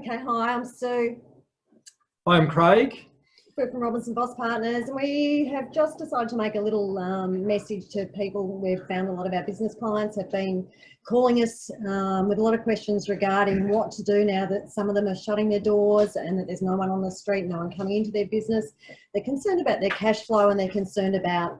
Okay, hi, I'm Sue. Hi, I'm Craig. We're from Robinson Voss Partners, and we have just decided to make a little message to people. We've found a lot of our business clients have been calling us with a lot of questions regarding what to do now that some of them are shutting their doors and that there's no one on the street, no one coming into their business. They're concerned about their cash flow and they're concerned about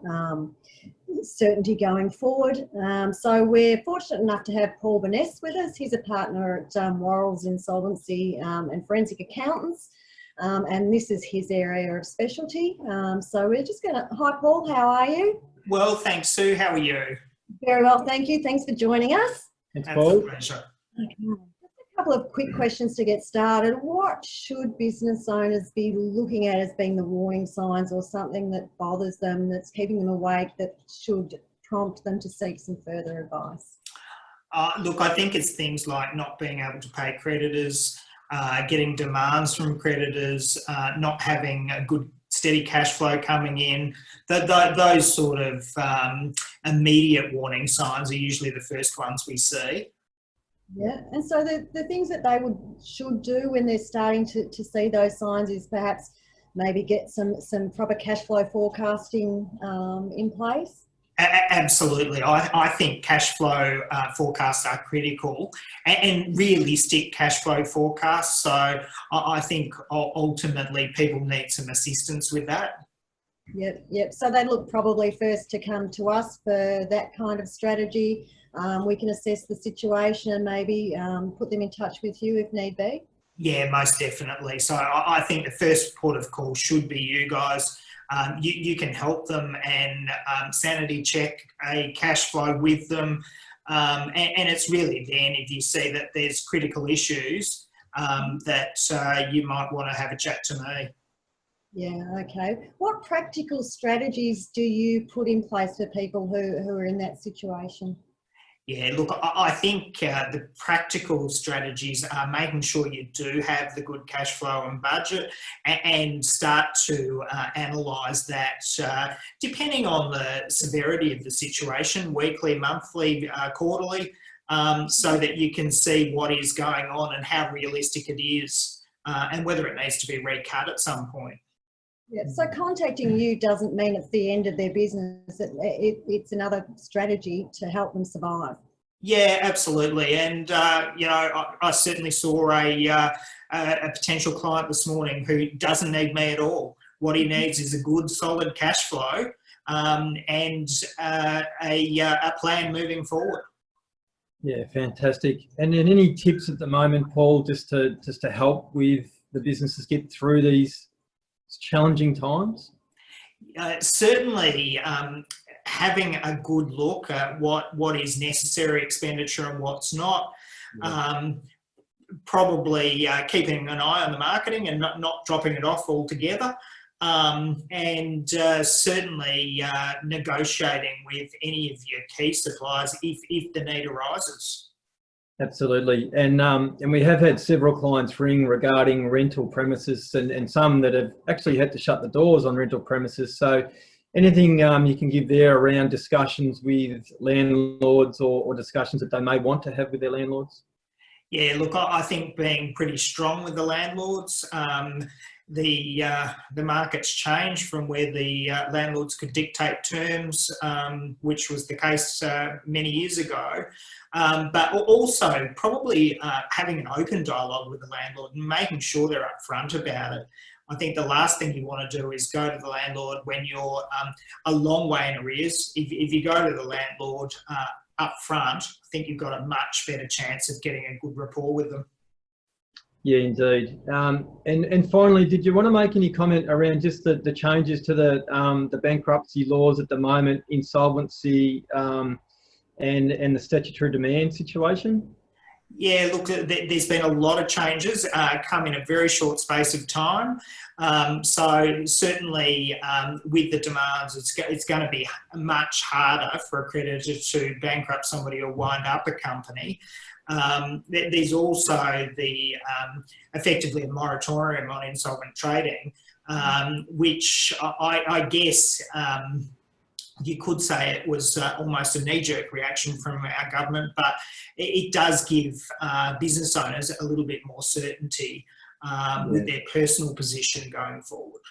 certainty going forward. So we're fortunate enough to have Paul Burness with us. He's a partner at Worrell's Insolvency and Forensic Accountants. And this is his area of specialty. So we're just going to, hi Paul, how are you? Well, thanks Sue, how are you? Very well, thank you. Thanks for joining us. Thanks, Paul. Pleasure. Okay. Just a couple of quick questions to get started. What should business owners be looking at as being the warning signs or something that bothers them, that's keeping them awake, that should prompt them to seek some further advice? Look, I think it's things like not being able to pay creditors, getting demands from creditors, not having a good steady cash flow coming in. Those sort of immediate warning signs are usually the first ones we see. Yeah, and so the things that they should do when they're starting to see those signs is perhaps maybe get some proper cash flow forecasting in place. Absolutely. I think cash flow forecasts are critical and realistic cash flow forecasts. So I think ultimately people need some assistance with that. Yep. So they look probably first to come to us for that kind of strategy. We can assess the situation and maybe put them in touch with you if need be. Yeah, most definitely. So I think the first port of call should be you guys. You can help them and sanity check a cash flow with them. And it's really then if you see that there's critical issues that you might want to have a chat to me. Yeah, okay. What practical strategies do you put in place for people who are in that situation? Yeah, look, I think the practical strategies are making sure you do have the good cash flow and budget and start to analyse that depending on the severity of the situation, weekly, monthly, quarterly, so that you can see what is going on and how realistic it is and whether it needs to be recut at some point. Yeah, so contacting you doesn't mean it's the end of their business. It's another strategy to help them survive. Yeah, absolutely. And, you know, I certainly saw a potential client this morning who doesn't need me at all. What he needs is a good, solid cash flow and a plan moving forward. Yeah, fantastic. And then any tips at the moment, Paul, just to help with the businesses get through these challenging times? Certainly having a good look at what is necessary expenditure and what's not. Probably keeping an eye on the marketing and not dropping it off altogether. And certainly negotiating with any of your key suppliers if the need arises. Absolutely. And we have had several clients ring regarding rental premises and some that have actually had to shut the doors on rental premises. So anything you can give there around discussions with landlords or discussions that they may want to have with their landlords? Yeah, look, I think being pretty strong with the landlords. The market's changed from where the landlords could dictate terms, which was the case many years ago. But also probably having an open dialogue with the landlord and making sure they're upfront about it. I think the last thing you want to do is go to the landlord when you're a long way in arrears. If you go to the landlord up front, I think you've got a much better chance of getting a good rapport with them. Yeah, indeed. And finally, did you want to make any comment around just the changes to the bankruptcy laws at the moment, insolvency and the statutory demand situation? Yeah, look, there's been a lot of changes come in a very short space of time. So certainly with the demands, it's going to be much harder for a creditor to bankrupt somebody or wind up a company. There's also the effectively a moratorium on insolvent trading, which I guess you could say it was almost a knee-jerk reaction from our government, but it does give business owners a little bit more certainty with their personal position going forward.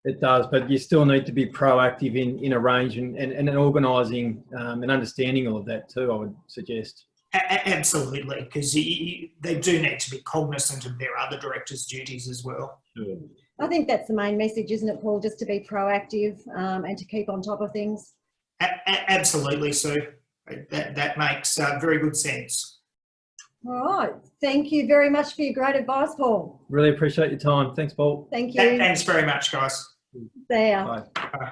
It does, but you still need to be proactive in arranging and organising and understanding all of that too, I would suggest. Absolutely, because they do need to be cognizant of their other directors' duties as well. Sure. I think that's the main message, isn't it, Paul? Just to be proactive and to keep on top of things. Absolutely, Sue. That makes very good sense. All right. Thank you very much for your great advice, Paul. Really appreciate your time. Thanks, Paul. Thank you. Thanks very much, guys. See ya. Bye. Bye.